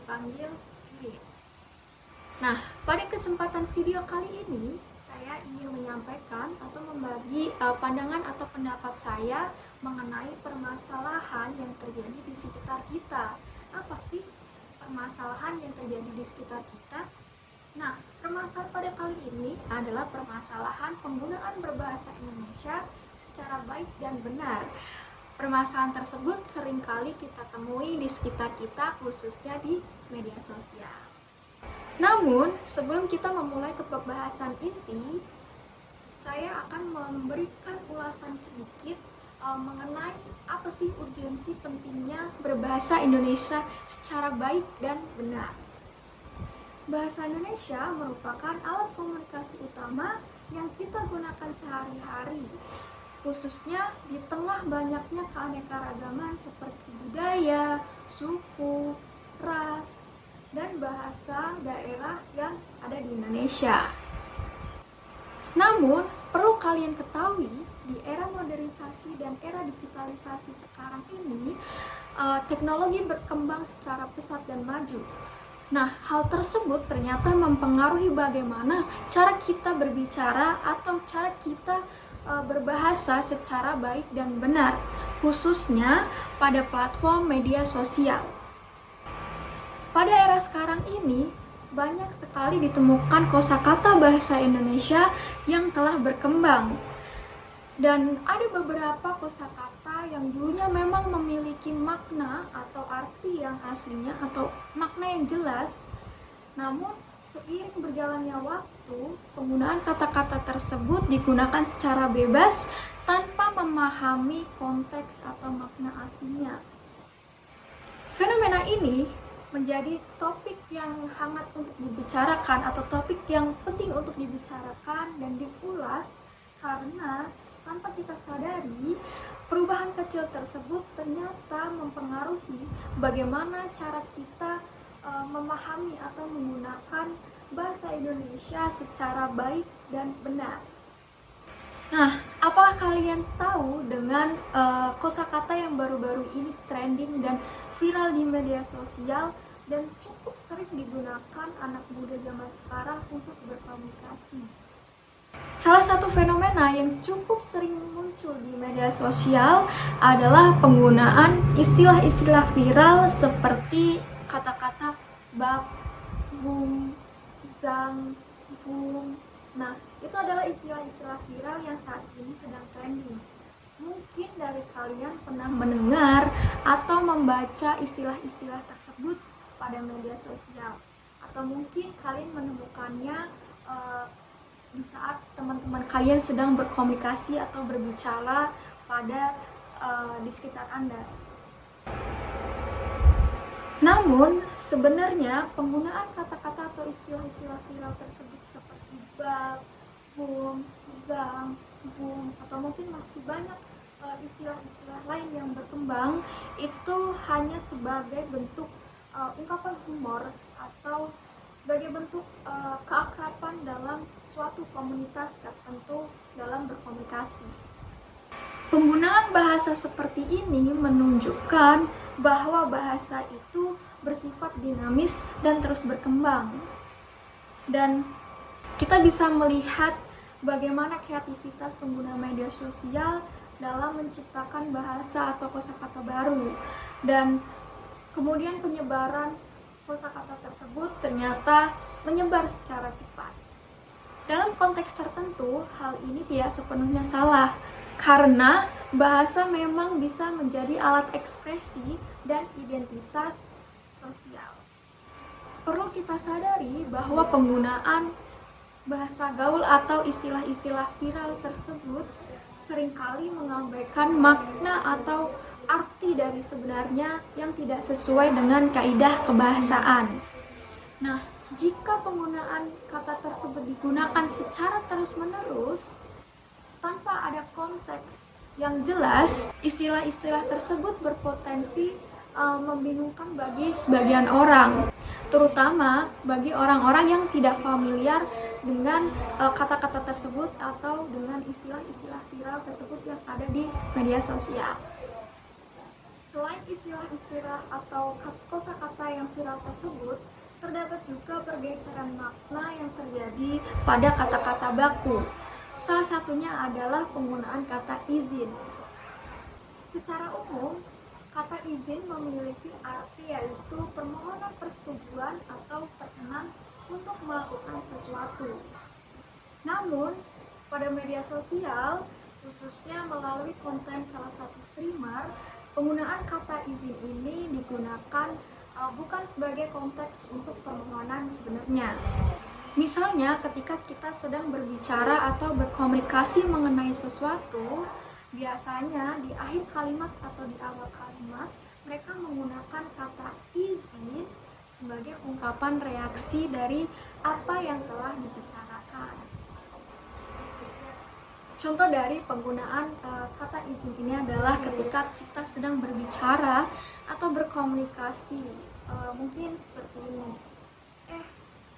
dipanggil Irin. Nah, pada kesempatan video kali ini saya ingin menyampaikan atau membagi pandangan atau pendapat saya mengenai permasalahan yang terjadi di sekitar kita. Apa sih permasalahan yang terjadi di sekitar kita? Nah, permasalahan pada kali ini adalah permasalahan penggunaan berbahasa Indonesia secara baik dan benar. Permasalahan tersebut seringkali kita temui di sekitar kita, khususnya di media sosial. Namun, sebelum kita memulai ke pembahasan inti, saya akan memberikan ulasan sedikit mengenai apa sih urgensi pentingnya berbahasa Indonesia secara baik dan benar. Bahasa Indonesia merupakan alat komunikasi utama yang kita gunakan sehari-hari, khususnya di tengah banyaknya keanekaragaman seperti budaya, suku, ras, dan bahasa daerah yang ada di Indonesia. Namun, perlu kalian ketahui, di era modernisasi dan era digitalisasi sekarang ini, teknologi berkembang secara pesat dan maju. Nah, hal tersebut ternyata mempengaruhi bagaimana cara kita berbicara atau cara kita berbahasa secara baik dan benar, khususnya pada platform media sosial. Pada era sekarang ini, banyak sekali ditemukan kosakata bahasa Indonesia yang telah berkembang. Dan ada beberapa kosakata yang dulunya memang memiliki makna atau arti yang aslinya atau makna yang jelas. Namun, seiring berjalannya waktu, penggunaan kata-kata tersebut digunakan secara bebas tanpa memahami konteks atau makna aslinya. Fenomena ini menjadi topik yang hangat untuk dibicarakan atau topik yang penting untuk dibicarakan dan diulas karena tanpa kita sadari, perubahan kecil tersebut ternyata mempengaruhi bagaimana cara kita memahami atau menggunakan bahasa Indonesia secara baik dan benar. Nah, apakah kalian tahu dengan kosakata yang baru-baru ini trending dan viral di media sosial dan cukup sering digunakan anak muda zaman sekarang untuk berkomunikasi? Salah satu fenomena yang cukup sering muncul di media sosial adalah penggunaan istilah-istilah viral seperti kata-kata bab, bum, zang, vum. Nah, itu adalah istilah-istilah viral yang saat ini sedang trending. Mungkin dari kalian pernah mendengar atau membaca istilah-istilah tersebut pada media sosial. Atau mungkin kalian menemukannya di saat teman-teman kalian sedang berkomunikasi atau berbicara pada di sekitar Anda. Namun, sebenarnya penggunaan kata-kata atau istilah-istilah viral tersebut seperti bab, vum, zang, vum, atau mungkin masih banyak istilah-istilah lain yang berkembang, itu hanya sebagai bentuk ungkapan humor atau sebagai bentuk keakraban dalam suatu komunitas tertentu dalam berkomunikasi. Penggunaan bahasa seperti ini menunjukkan bahwa bahasa itu bersifat dinamis dan terus berkembang. Dan kita bisa melihat bagaimana kreativitas pengguna media sosial dalam menciptakan bahasa atau kosakata baru. Dan kemudian penyebaran kosakata tersebut ternyata menyebar secara cepat. Dalam konteks tertentu, hal ini tidak sepenuhnya salah, karena bahasa memang bisa menjadi alat ekspresi dan identitas sosial. Perlu kita sadari bahwa penggunaan bahasa gaul atau istilah-istilah viral tersebut seringkali mengabaikan makna atau arti dari sebenarnya yang tidak sesuai dengan kaidah kebahasaan. Nah, jika penggunaan kata tersebut digunakan secara terus-menerus tanpa ada konteks yang jelas, istilah-istilah tersebut berpotensi membingungkan bagi sebagian orang, terutama bagi orang-orang yang tidak familiar dengan kata-kata tersebut atau dengan istilah-istilah viral tersebut yang ada di media sosial. Selain istilah-istilah atau kosakata yang viral tersebut, terdapat juga pergeseran makna yang terjadi pada kata-kata baku. Salah satunya adalah penggunaan kata izin. Secara umum, kata izin memiliki arti yaitu permohonan persetujuan atau perkenan untuk melakukan sesuatu. Namun, pada media sosial, khususnya melalui konten salah satu streamer, penggunaan kata izin ini digunakan bukan sebagai konteks untuk permohonan sebenarnya. Misalnya ketika kita sedang berbicara atau berkomunikasi mengenai sesuatu, biasanya di akhir kalimat atau di awal kalimat, mereka menggunakan kata izin sebagai ungkapan reaksi dari apa yang telah dibicarakan. Contoh dari penggunaan kata izin ini adalah ketika kita sedang berbicara atau berkomunikasi, mungkin seperti ini.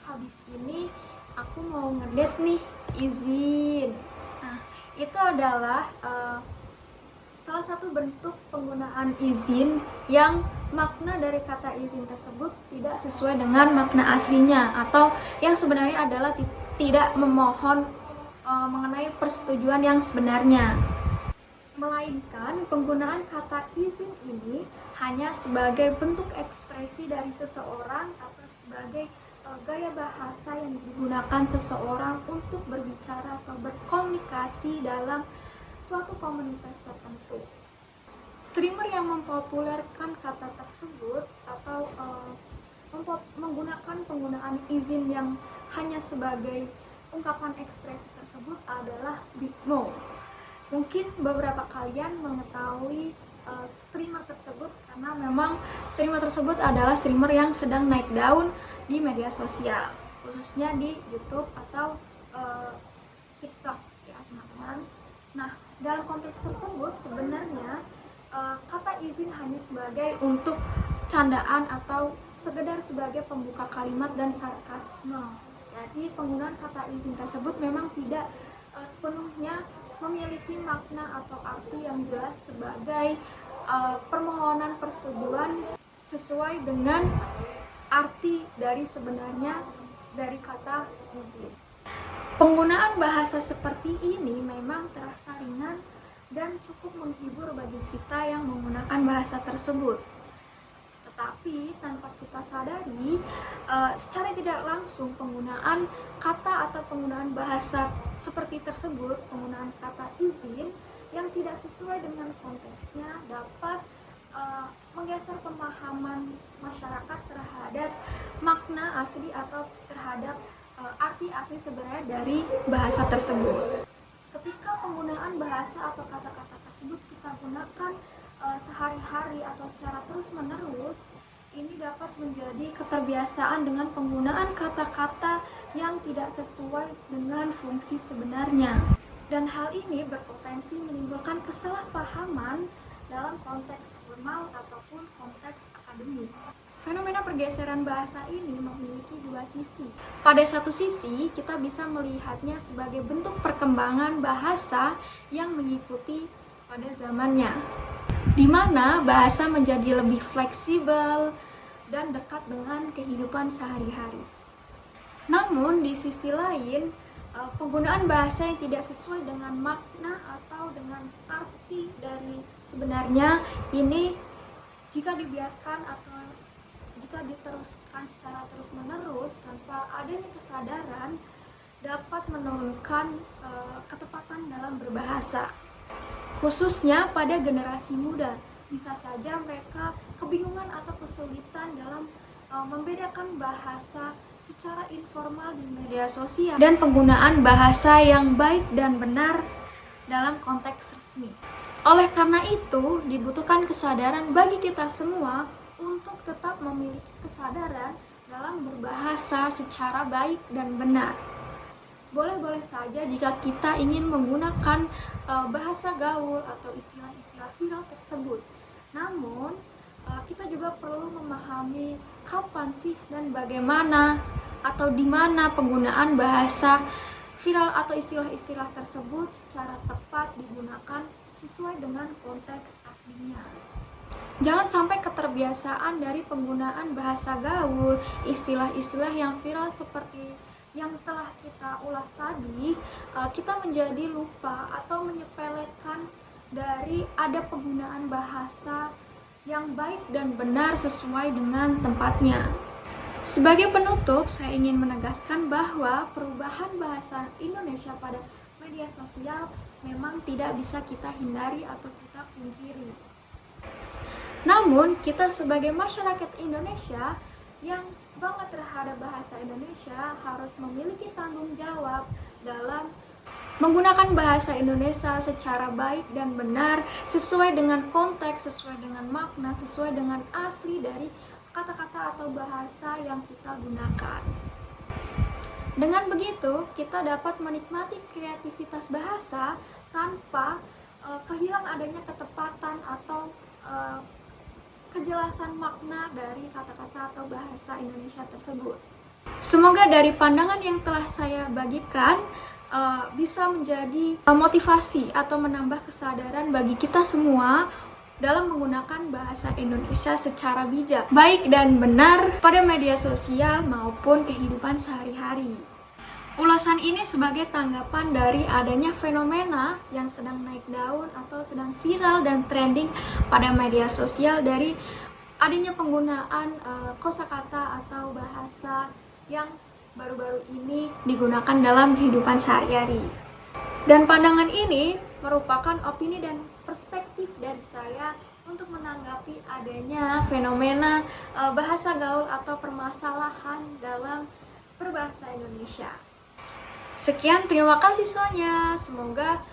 Habis ini aku mau ngedate nih, izin. Nah, itu adalah salah satu bentuk penggunaan izin yang makna dari kata izin tersebut tidak sesuai dengan makna aslinya, atau yang sebenarnya adalah tidak memohon mengenai persetujuan yang sebenarnya, melainkan penggunaan kata izin ini hanya sebagai bentuk ekspresi dari seseorang atau sebagai gaya bahasa yang digunakan seseorang untuk berbicara atau berkomunikasi dalam suatu komunitas tertentu. Streamer yang mempopulerkan kata tersebut atau menggunakan penggunaan izin yang hanya sebagai ungkapan ekspresi tersebut adalah Big Mo. Mungkin beberapa kalian mengetahui streamer tersebut karena memang streamer tersebut adalah streamer yang sedang naik daun di media sosial, khususnya di YouTube atau TikTok ya teman-teman. Nah, dalam konteks tersebut sebenarnya kata izin hanya sebagai untuk candaan atau sekedar sebagai pembuka kalimat dan sarkasme. Jadi penggunaan kata izin tersebut memang tidak sepenuhnya memiliki makna atau arti yang jelas sebagai permohonan persetujuan sesuai dengan arti dari sebenarnya dari kata izin. Penggunaan bahasa seperti ini memang terasa ringan dan cukup menghibur bagi kita yang menggunakan bahasa tersebut. Tetapi tanpa kita sadari, secara tidak langsung penggunaan kata atau penggunaan bahasa seperti tersebut, penggunaan kata izin yang tidak sesuai dengan konteksnya dapat menggeser pemahaman masyarakat terhadap makna asli atau terhadap arti asli sebenarnya dari bahasa tersebut. Ketika penggunaan bahasa atau kata-kata tersebut kita gunakan sehari-hari atau secara terus-menerus, ini dapat menjadi keterbiasaan dengan penggunaan kata-kata yang tidak sesuai dengan fungsi sebenarnya. Dan hal ini berpotensi menimbulkan kesalahpahaman dalam konteks formal ataupun konteks akademik. Fenomena pergeseran bahasa ini memiliki dua sisi. Pada satu sisi, kita bisa melihatnya sebagai bentuk perkembangan bahasa yang mengikuti pada zamannya, di mana bahasa menjadi lebih fleksibel dan dekat dengan kehidupan sehari-hari. Namun di sisi lain, penggunaan bahasa yang tidak sesuai dengan makna atau dengan arti dari sebenarnya ini, jika dibiarkan atau jika diteruskan secara terus-menerus tanpa adanya kesadaran, dapat menurunkan ketepatan dalam berbahasa. Khususnya pada generasi muda, bisa saja mereka kebingungan atau kesulitan dalam membedakan bahasa secara informal di media sosial dan penggunaan bahasa yang baik dan benar dalam konteks resmi. Oleh karena itu, dibutuhkan kesadaran bagi kita semua untuk tetap memiliki kesadaran dalam berbahasa secara baik dan benar. Boleh-boleh saja jika kita ingin menggunakan bahasa gaul atau istilah-istilah viral tersebut. Namun, kita juga perlu memahami kapan sih dan bagaimana atau di mana penggunaan bahasa viral atau istilah-istilah tersebut secara tepat digunakan sesuai dengan konteks aslinya. Jangan sampai keterbiasaan dari penggunaan bahasa gaul, istilah-istilah yang viral seperti yang telah kita ulas tadi, kita menjadi lupa atau menyepelekan dari ada penggunaan bahasa yang baik dan benar sesuai dengan tempatnya. Sebagai penutup, saya ingin menegaskan bahwa perubahan bahasa Indonesia pada media sosial memang tidak bisa kita hindari atau kita pungkiri. Namun, kita sebagai masyarakat Indonesia yang bangga terhadap bahasa Indonesia harus memiliki tanggung jawab dalam menggunakan bahasa Indonesia secara baik dan benar, sesuai dengan konteks, sesuai dengan makna, sesuai dengan asli dari kata-kata atau bahasa yang kita gunakan. Dengan begitu, kita dapat menikmati kreativitas bahasa tanpa kehilang adanya ketepatan atau kejelasan makna dari kata-kata atau bahasa Indonesia tersebut. Semoga dari pandangan yang telah saya bagikan bisa menjadi motivasi atau menambah kesadaran bagi kita semua dalam menggunakan bahasa Indonesia secara bijak, baik dan benar pada media sosial maupun kehidupan sehari-hari. Ulasan ini sebagai tanggapan dari adanya fenomena yang sedang naik daun atau sedang viral dan trending pada media sosial dari adanya penggunaan kosakata atau bahasa yang baru-baru ini digunakan dalam kehidupan sehari-hari. Dan pandangan ini merupakan opini dan perspektif dari saya untuk menanggapi adanya fenomena bahasa gaul atau permasalahan dalam berbahasa Indonesia. Sekian, terima kasih semuanya. Semoga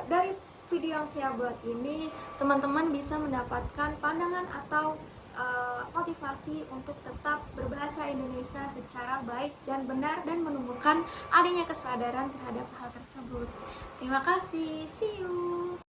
dari video yang saya buat ini teman-teman bisa mendapatkan pandangan atau motivasi untuk tetap berbahasa Indonesia secara baik dan benar dan menumbuhkan adanya kesadaran terhadap hal tersebut. Terima kasih, see you.